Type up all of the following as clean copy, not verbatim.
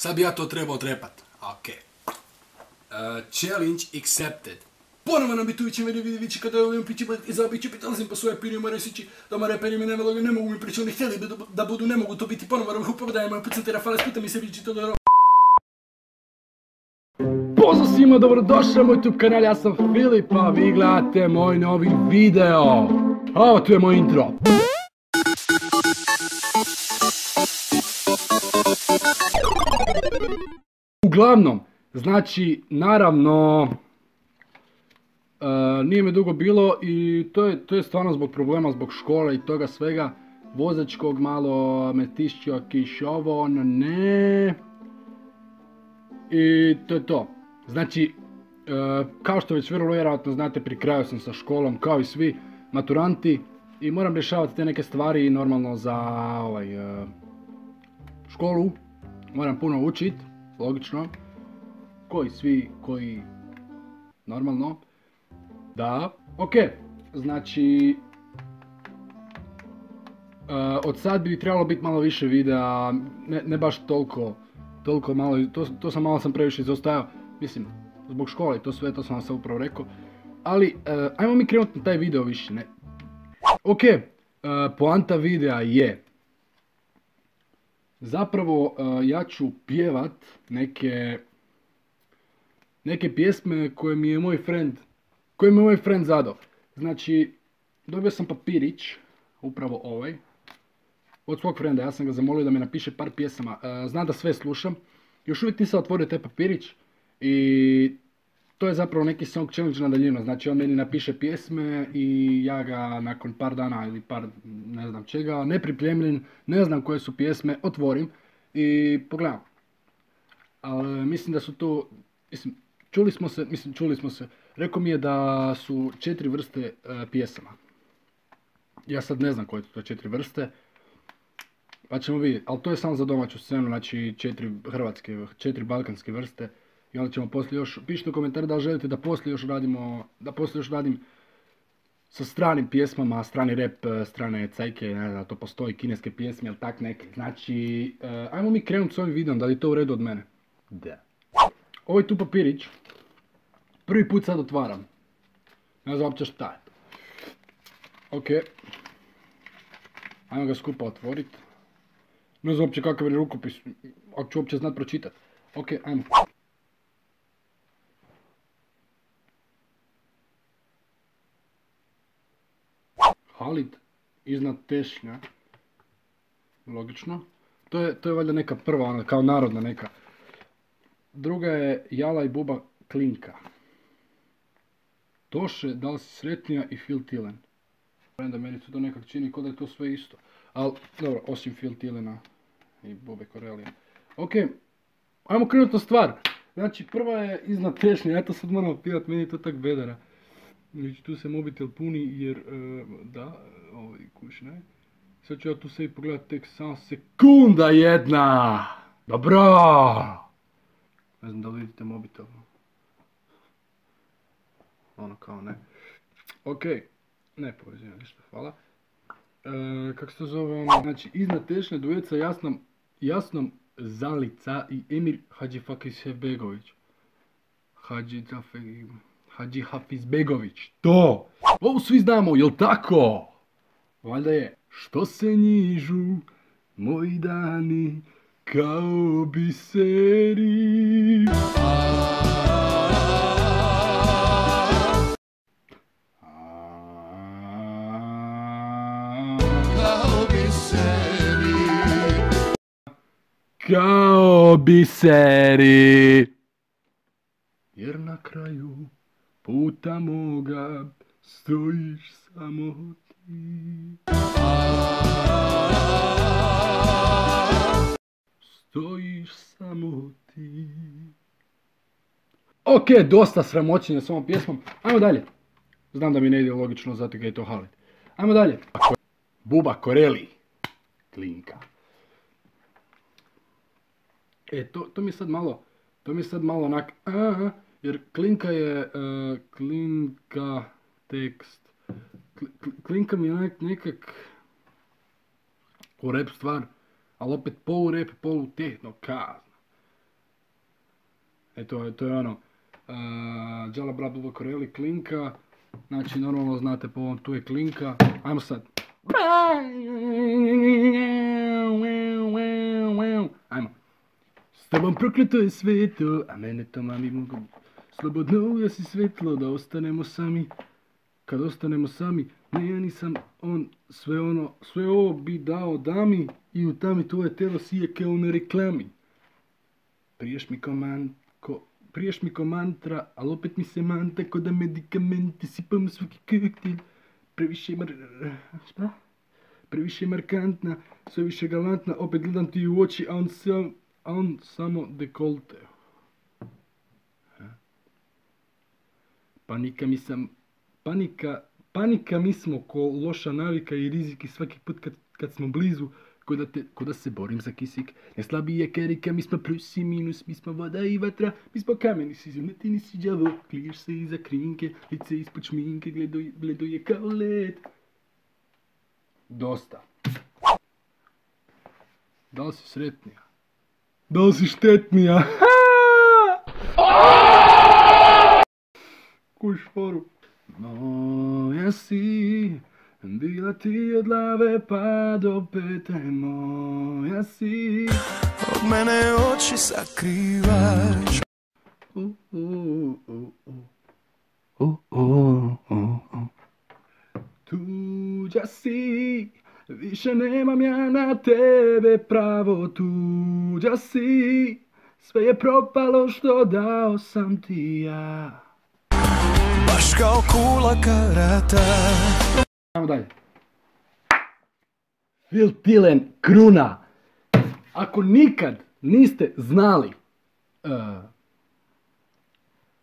Sad bi ja to trebao trepat. Ok. Challenge accepted. Ponovo nam bitujući vidići kada ovim pići i zabići pitalazim po svoje pirima resići da ma reperi mi ne mogu mi pričati, oni htjeli da budu, ne mogu to biti ponovo upovedajemo i pucatira fale spita mi se bići to dobro. Pozdrav svima, dobrodošli na moj YouTube kanal, ja sam Filip, a vi gledate moj novi video. A ovo tu je moj intro. Uglavnom, znači, naravno, nije me dugo bilo i to je stvarno zbog problema, zbog škole i toga svega, vozačkog, malo me tišćio kišovo, ne. I to je to. Znači, kao što već vrlo vjerojatno znate, pri kraju sam sa školom, kao i svi maturanti, i moram rješavati te neke stvari normalno za školu. Moram puno učit, logično, koji svi, koji normalno. Da, ok, znači, od sad bi trebalo biti malo više videa, ne baš toliko malo, to sam malo previše izostajao, mislim, zbog škole i to sve, to sam vam sad upravo rekao. Ali, ajmo mi krenuti na taj video više, ne. Ok, poanta videa je, zapravo ja ću pjevat neke pjesme koje mi je moj friend zadao. Znači, dobio sam papirić, upravo ovaj, od svog frenda, ja sam ga zamolio da mi napiše par pjesama. Znam da sve slušam, još uvijek nisam otvorio taj papirić i to je zapravo neki song challenge na daljinu. Znači on meni napiše pjesme i ja ga nakon par dana ili par ne znam čega, nepripremljen, ne znam koje su pjesme, otvorim i pogledam. Ali mislim da su to, čuli smo se, rekao mi je da su 4 vrste pjesama. Ja sad ne znam koje su to 4 vrste, pa ćemo vidjeti, ali to je samo za domaću scenu, znači 4 hrvatske, 4 balkanske vrste. I onda ćemo poslije još, pišite u komentar da li želite da poslije još radim sa stranim pjesmama, strani rap, strane cajke, ne znam, to postoji, kineske pjesme ili tak neke. Znači, ajmo mi krenuti s ovim videom, da li je to u redu od mene? Da. Ovaj tu papirić, prvi put sad otvaram. Ne znam uopće šta je. Ok. Ajmo ga skupa otvoriti. Ne znam uopće kakav je rukopis, ako ću uopće znat pročitat. Ok, ajmo. Halid iznad tešnja. Logično. To je valjda neka prva, ona kao narodna neka. Druga je Jala i Buba Klinka. Toše, da li si sretnija i Phil Tilen. Da meni se to nekak čini kao da je to sve isto. Ali, dobro, osim Phil Tilena i Bube Korelija. Ok, ajmo krenuti na stvar. Znači, prva je iznad tešnja, ja to sad moram opivat, meni je to tak bedara. Znači, tu se mobitel puni jer, da, kuš, ne. Sad ću ja tu sebi pogledat tek samo sekunda jedna. Dobro. Ne znam da li vidite mobitel. Ono kao ne. Ok, ne povezujem ništa, hvala. Kako se to zove ono, znači iznad tešnje duet sa Jasnom Zalica i Emir Hadžifakisbegović. Hadžihafizbegović, to! Ovo svi znamo, jel tako? Valjda je. Što se njižu moji dani kao biseri. Kao biseri. Jer na kraju puta moga stojiš samo ti. Stojiš samo ti. Ok, dosta sramoćenja s ovom pjesmom. Ajmo dalje. Znam da mi ne ide logično, zato ga je to Halid. Ajmo dalje. Buba Koreli. Klinka. To mi je sad malo onak, jer Klinka je, Klinka tekst, Klinka mi je nekak ko rap stvar, ali opet polu rap, polu tehno, kazno. To je ono, Džala Brabova Koreli klinka, znači normalno znate po ovom, tu je klinka, ajmo sad. Ajmo. S tobom prokleto je sveto, a mene to mami mogu. Slobodno ja si svetlo da ostanemo sami. Kad ostanemo sami, ne ja nisam on, sve ovo bi dao dami i u tami tvoje telo sije kao na reklami. Priješ mi ko mantra, ali opet mi se manta ko da medikamente sipam u svaki koktel. Previše markantna, sve više galantna, opet gledam ti u oči, a on samo dekolte. Panika mi smo ko loša navika i rizik i svaki put kad smo blizu, ko da se borim za kisik. Ne slabije kerika, mi smo plus i minus, mi smo voda i vatra, mi smo kameni si zemljati, nisi đavo, kliješ se iza krinke, lice ispod šminke, bledo je kao led. Dosta. Da li si sretnija? Da li si štetnija? Kuš foru. Moja si, bila ti od glave pa do pete. Moja si, od mene oči sakrivaš. Tuđa si, više nemam ja na tebe pravo. Tuđa si, sve je propalo što dao sam ti ja. Baš kao kula karata. Ajmo dalje. Phil Tillen, Kruna. Ako nikad niste znali,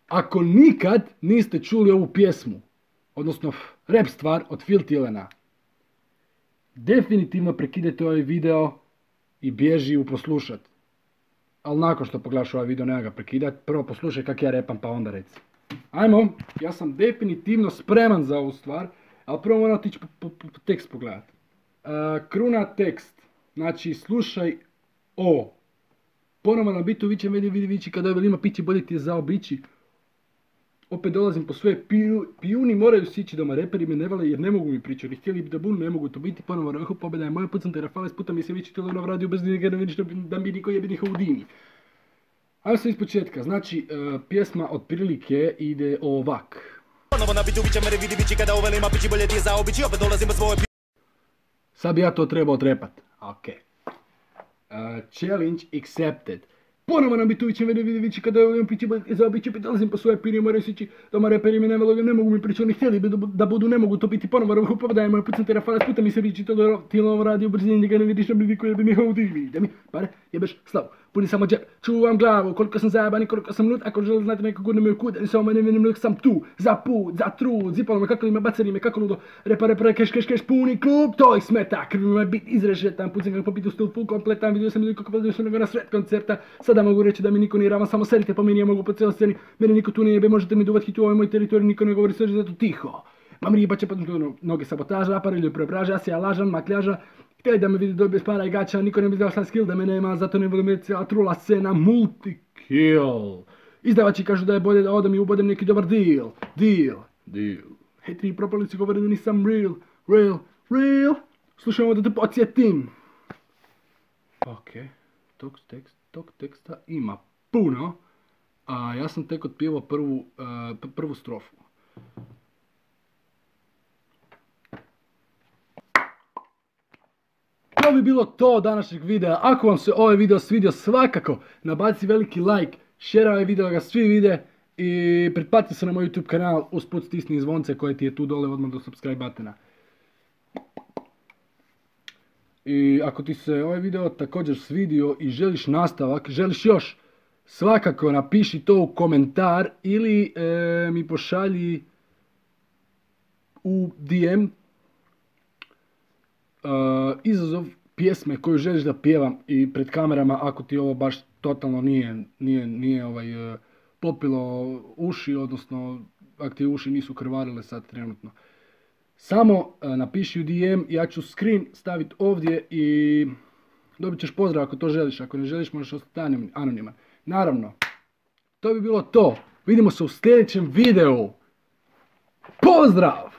ako nikad niste čuli ovu pjesmu, odnosno rap stvar od Phil Tillena, definitivno prekidajte ovaj video i bježi ju poslušat. Ali nakon što pogledaš ovaj video, nema ga prekidat, prvo poslušaj kak ja repam pa onda reci. Ajmo, ja sam definitivno spreman za ovu stvar, ali prvo moram otići po tekst pogledat. Kruna tekst, znači slušaj ovo. Ponovo na bitu vičem vidi vići kada ovaj ima pići bolje ti je zaobići. Opet dolazim po svoje pijuni moraju sići doma, reperi me ne vale jer ne mogu mi pričati. Htjeli bi da bunu, ne mogu to biti, ponovo rohu pobjeda je moja, pucam te rafale, sputa mi se vići telo na radiju bez njega ne vidiš da mi niko jebini Houdini. Ajmo se iz početka, znači pjesma otprilike ide ovak. Ponovo na bitu vičem vidi vići kada ovaj ima pići bolje ti je zaobići, opet dolazim po svoje Sad bi ja to trebao otrepat. Ok. Challenge accepted. Ponovo nam bi tu vićem vići kada imam pići zaobići, opet dolazim po svoje piri moraju sići doma reperi mi ne mogu mi pričati, oni htjeli bi da budu, ne mogu to biti, ponovo rohu pobjeda moj pucam te rafale, sputa mi se vići tijelo radio brzine, njega ne vidiš na bliži koji je bi mi Houdini, da mi pare jebeš slavu. Puni samo džep, čuvam glavu, koliko sam zajeban i koliko sam lut, ako žele znati neko gurne me u kud, ali samo ne vidim sam tu, za put, za trud, zipalo me kako ima, bacari me kako ludo, repa, keš, puni klub, to ih smeta, krvi me bit izrešetan, pucam kako popit u stil full kompletan, vidio sam ljudi kako podio sam nego na sred koncerta, sada mogu reći da mi niko nije ravan, samo sedite po meni, ja mogu po cijeloj sceni, meni niko tu ne jebe, možete mi duvat hit u ovaj moj teritorij, niko ne govori sve, zato tiho. Mam ribače, potom noge sabotaža, aparelju preobraža, ja se ja lažam, makljaža. Htjeli da me vidi dobije spara i gača, niko ne bi znao šta skill da me nema, zato ne volim cijela trula scena, multi-kill. Izdavači kažu da je bolje da odem i ubodem neki dobar deal. Hejteri propalici govore da nisam real. Slušajmo da te podsjetim. Ok, tog teksta ima puno, a ja sam tek otpjevao prvu strofu. To bi bilo to od današnjeg videa. Ako vam se ovaj video svidio, svakako nabaci veliki like, share ovaj video da ga svi vide i pretplati se na moj YouTube kanal, usput stisni zvonce koje ti je tu dole odmah do subscribe buttona. I ako ti se ovaj video također svidio i želiš nastavak, želiš još, svakako napiši to u komentar ili mi pošalji u DM izazov pjesme koju želiš da pjevam i pred kamerama ako ti ovo baš totalno nije popilo uši, odnosno ako ti uši nisu krvarile sad trenutno. Samo napiši u DM, ja ću screen staviti ovdje i dobit ćeš pozdrav ako to želiš, ako ne želiš možeš ostati anoniman. Naravno, to bi bilo to. Vidimo se u sljedećem videu. Pozdrav!